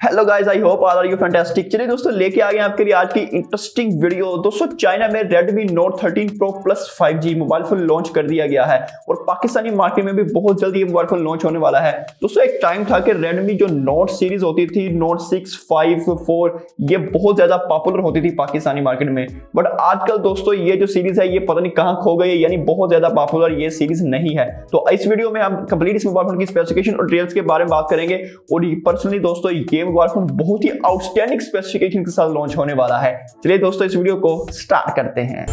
Hello guys, I hope all are you fantastic. चलिए दोस्तों, लेके आ गए आपके लिए आज की इंटरेस्टिंग वीडियो। दोस्तों, चाइना में Redmi Note 13 Pro Plus 5G mobile phone launch कर दिया गया है और पाकिस्तानी मार्केट में भी बहुत जल्दी ये मोबाइल फोन लॉन्च होने वाला है। दोस्तों, एक टाइम था कि Redmi जो Note सीरीज होती थी, Note 6, 5, 4, ये बहुत ज्यादा पॉपुलर होती थी पाकिस्तानी मार्केट में। बट आजकल दोस्तों ये जो सीरीज है ये पता नहीं कहां खो गई है, यानी बहुत ज्यादा पॉपुलर ये सीरीज नहीं है। तो इस वीडियो में हम कंप्लीट इस मोबाइल फोन की स्पेसिफिकेशन और डिटेल्स के बारे में बात करेंगे। और पर्सनली दोस्तों ये मोबाइल फोन बहुत ही आउटस्टैंडिंग स्पेसिफिकेशन के साथ लॉन्च होने वाला है। चलिए दोस्तों, इस वीडियो को स्टार्ट करते हैं।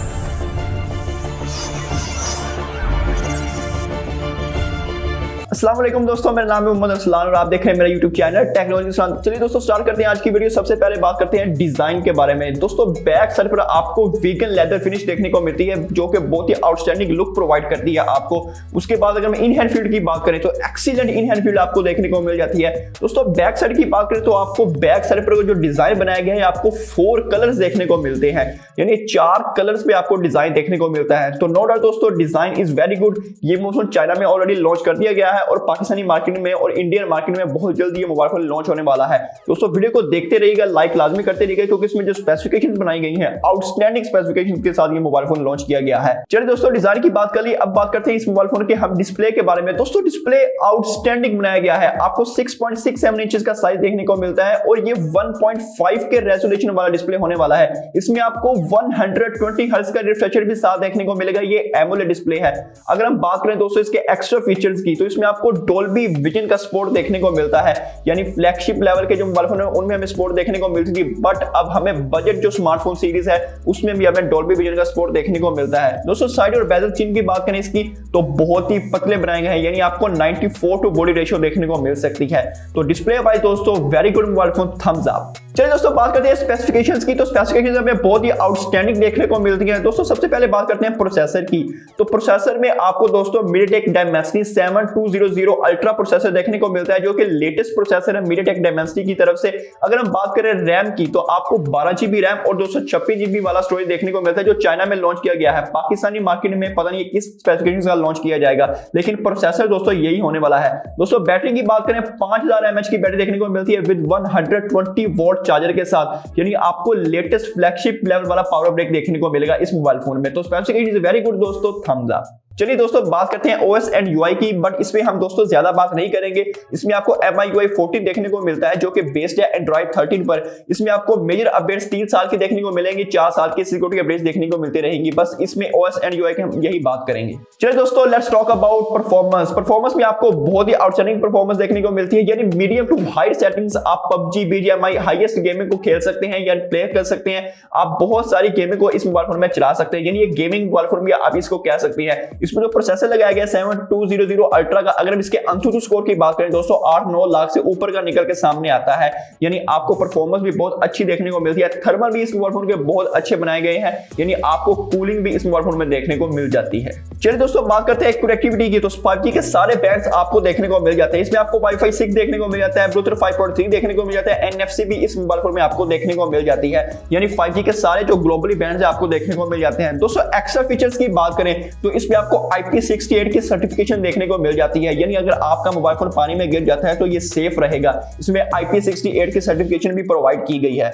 अस्सलाम वालेकुम दोस्तों, मेरा नाम है मोहम्मद अरसलान और आप देख रहे हैं मेरा YouTube चैनल टेक्नोलॉजी अरसलान। चलिए दोस्तों, स्टार्ट करते हैं आज की वीडियो। सबसे पहले बात करते हैं डिजाइन के बारे में। दोस्तों, बैक साइड पर आपको वीगन लेदर फिनिश देखने को मिलती है जो कि बहुत ही आउटस्टैंडिंग लुक प्रोवाइड करती है आपको। उसके बाद अगर हम इन हैंड फील्ड की बात करें तो एक्सीलेंट इन हैंड फील्ड आपको देखने को मिल जाती है। दोस्तों, बैक साइड की बात करें तो आपको बैक साइड पर जो डिजाइन बनाया गया है आपको 4 कलर्स देखने को मिलते हैं, यानी 4 कलर्स पे आपको डिजाइन देखने को मिलता है। तो नो डाउट दोस्तों, डिजाइन इज वेरी गुड। ये मोबाइल चाइना में ऑलरेडी लॉन्च कर दिया गया है और पाकिस्तानी मार्केट में और इंडियन मार्केट में बहुत जल्दी ये मोबाइल फोन लॉन्च होने वाला है। दोस्तों, वीडियो को देखते रहिएगा, लाइक लाजमी करते रहिएगा क्योंकि इसमें जो स्पेसिफिकेशन बनाई गई हैं आउटस्टैंडिंग स्पेसिफिकेशन के साथ ये मोबाइल फोन लॉन्च किया गया है। चलिए दोस्तों, डिजाइन की बात कर ली, अब बात करते हैं इस मोबाइल फोन के हम डिस्प्ले के बारे में। दोस्तों, डिस्प्ले आउटस्टैंडिंग बनाया गया है। आपको 6.67 इंचेस का साइज देखने को मिलता है और ये 1.5 के रेजोल्यूशन वाला डिस्प्ले होने वाला है। इसमें आपको 120 हर्ट्ज का रिफ्रेश रेट भी साथ देखने को मिलेगा। ये एमोलेड डिस्प्ले है। अगर हम बात करें दोस्तों इसके एक्स्ट्रा फीचर्स की, तो इसमें आपको डॉल्बी विजन का सपोर्ट देखने को मिलता है, यानी फ्लैगशिप लेवल के जो मोबाइल फोन है उनमें हमें सपोर्ट देखने को मिलती थी, बट अब हमें बजट जो स्मार्टफोन सीरीज है उसमें भी हमें डॉल्बी विजन का सपोर्ट देखने को मिलता है। दोस्तों, साइड और बेजल चिन की बात करें इसकी तो बहुत ही पतले बनाए गए हैं, यानी आपको 94 टू बॉडी रेशियो देखने को मिल सकती है। तो डिस्प्ले वाइज दोस्तों very good mobile phone, thumbs up. चलिए दोस्तों, बात करते हैं स्पेसिफिकेशंस की। तो स्पेसिफिकेशंस हमें बहुत ही आउटस्टैंडिंग देखने को मिलती है। दोस्तों, सबसे पहले बात करते हैं प्रोसेसर की। तो प्रोसेसर में आपको दोस्तों MediaTek Dimensity 7200 अल्ट्रा प्रोसेसर देखने को मिलता है जो कि लेटेस्ट प्रोसेसर है MediaTek Dimensity की तरफ से। अगर हम बात करें रैम की तो आपको 12 GB रैम और 256 GB वाला स्टोरेज देखने को मिलता है जो चाइना में लॉन्च किया गया है। पाकिस्तानी मार्केट में पता नहीं किस स्पेसिफिकेशन का लॉन्च किया जाएगा, लेकिन प्रोसेसर दोस्तों यही होने वाला है। दोस्तों, बैटरी की बात करें 5000 mAh की बैटरी देखने को मिलती है विद 120 वॉट चार्जर के साथ, यानी आपको लेटेस्ट फ्लैगशिप लेवल वाला पावर ब्रेक देखने को मिलेगा इस मोबाइल फोन में। तो स्पेसिफिकेशन इज वेरी गुड दोस्तों, थम्स अप। चलिए दोस्तों, बात करते हैं OS एंड UI की, बट इसमें हम दोस्तों ज्यादा बात नहीं करेंगे। इसमें आपको MIUI 14 देखने को मिलता है जो कि बेस्ड है Android 13 पर। इसमें आपको मेजर अपडेट्स 3 साल की देखने को मिलेंगी, 4 साल की सिक्योरिटी अपडेट्स देखने को मिलती रहेंगी। बस इसमें OS एंड UI की हम यही बात करेंगे। चलिए दोस्तों, let's talk about performance. Performance में आपको बहुत ही आउटस्टैंडिंग परफॉर्मेंस देखने को मिलती है, यानी मीडियम टू हाई सेटिंग्स आप PUBG, BGMI हाईएस्ट गेमिंग को खेल सकते हैं या प्ले कर सकते हैं। आप बहुत सारी गेमिंग को इस मोबाइल फोन में चला सकते हैं, यानी ये गेमिंग मोबाइल फोन भी आप इसको कह सकते हैं। इसमें जो प्रोसेसर लगाया गया 7200 अल्ट्रा का, अगर हम इसके AnTuTu स्कोर की बात करें दोस्तों 8-9 लाख से ऊपर का निकल के सामने आता है, यानी आपको परफॉर्मेंस भी बहुत अच्छी देखने को मिलती है। थर्मल भी इस मोबाइल फोन के बहुत अच्छे बनाए गए हैं, यानी आपको कूलिंग भी इस मोबाइल फोन में देखने को मिल जाती है। चलिए दोस्तों, बात करते हैं कनेक्टिविटी की। तो 5G के सारे बैंड्स आपको देखने को मिल जाते हैं। इसमें आपको Wi-Fi 6 देखने को मिल जाता है, Bluetooth 5.3 देखने को मिल जाता है, NFC भी इस मोबाइल फोन में आपको देखने को मिल जाती है, यानी 5G के सारे जो ग्लोबली बैंड्स आपको देखने को मिल जाते हैं। दोस्तों, एक्स्ट्रा फीचर्स की बात करें तो इसमें आपको IP68 की सर्टिफिकेशन देखने को मिल जाती है, यानी अगर आपका मोबाइल फोन पानी में गिर जाता है तो ये सेफ रहेगा। इसमें IP68 की सर्टिफिकेशन भी प्रोवाइड की गई है।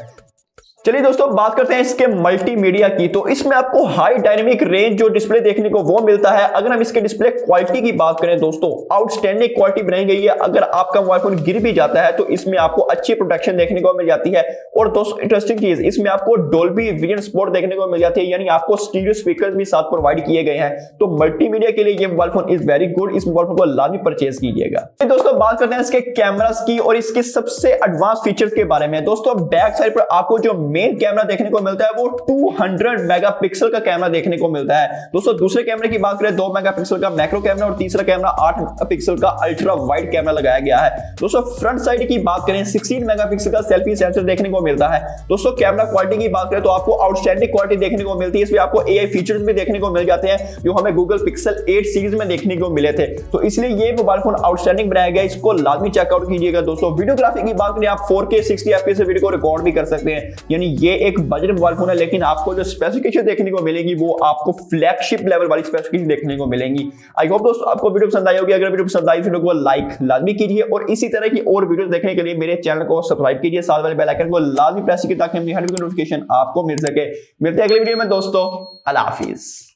चलिए दोस्तों, बात करते हैं इसके मल्टीमीडिया की। तो इसमें आपको हाई डायनेमिक रेंज जो डिस्प्ले देखने को वो मिलता है। अगर हम इसके डिस्प्ले क्वालिटी की बात करें दोस्तों, आउटस्टैंडिंग क्वालिटी बनाई गई है। अगर आपका मोबाइल फोन गिर भी जाता है तो इसमें आपको अच्छी प्रोटेक्शन देखने को मिल जाती है। और दोस्तों, इंटरेस्टिंग चीज, इसमें आपको डॉल्बी विजन सपोर्ट देखने को मिल जाती है, यानी आपको स्टीरियो स्पीकर्स भी साथ प्रोवाइड किए गए हैं। तो मल्टीमीडिया के लिए ये mobile phone is very good. इस मोबाइल फोन को लाजमी परचेज कीजिएगा। दोस्तों, बात करते हैं इसके कैमरास की और इसके सबसे एडवांस फीचर्स के बारे में। दोस्तों, बैक साइड पर आपको जो मेन कैमरा देखने को मिलता है वो 200 मेगापिक्सल का कैमरा देखने को मिलता है। दोस्तों, दूसरे कैमरे की बात करें 2 मेगापिक्सल का मैक्रो कैमरा और तीसरा कैमरा 8 मेगापिक्सल का अल्ट्रा वाइड कैमरा लगाया गया है। दोस्तों, फ्रंट साइड की बात करें 16 मेगापिक्सल का सेल्फी सेंसर देखने को मिलता है। दोस्तों, कैमरा क्वालिटी की बात करें तो आपको आउटस्टैंडिंग क्वालिटी देखने को मिलती है। इसमें आपको AI फीचर्स भी देखने को मिल जाते हैं जो हमें Google Pixel 8 सीरीज में देखने को मिले थे। तो इसलिए ये मोबाइल फोन आउटस्टैंडिंग बनाया गया, इसको लाजमी चेकआउट कीजिएगा। दोस्तों, वीडियोग्राफी की बात करें आप 4K 60 FPS से वीडियो को रिकॉर्ड भी कर सकते हैं, यानी यानी ये एक बजट मोबाइल फोन है, लेकिन आपको जो स्पेसिफिकेशन देखने को मिलेगी वो आपको फ्लैगशिप लेवल वाली स्पेसिफिकेशन देखने को मिलेंगी। आई होप दोस्तों आपको वीडियो पसंद आई होगी। अगर वीडियो पसंद आई वीडियो को लाइक लाजमी कीजिए और इसी तरह की और वीडियो देखने के लिए मेरे चैनल को सब्सक्राइब कीजिए, साथ वाले बेल आइकन को लाजमी प्रेस कीजिए ताकि मेरी हर वीडियो नोटिफिकेशन आपको मिल सके। मिलते हैं अगले वीडियो में दोस्तों, अल्लाह हाफिज।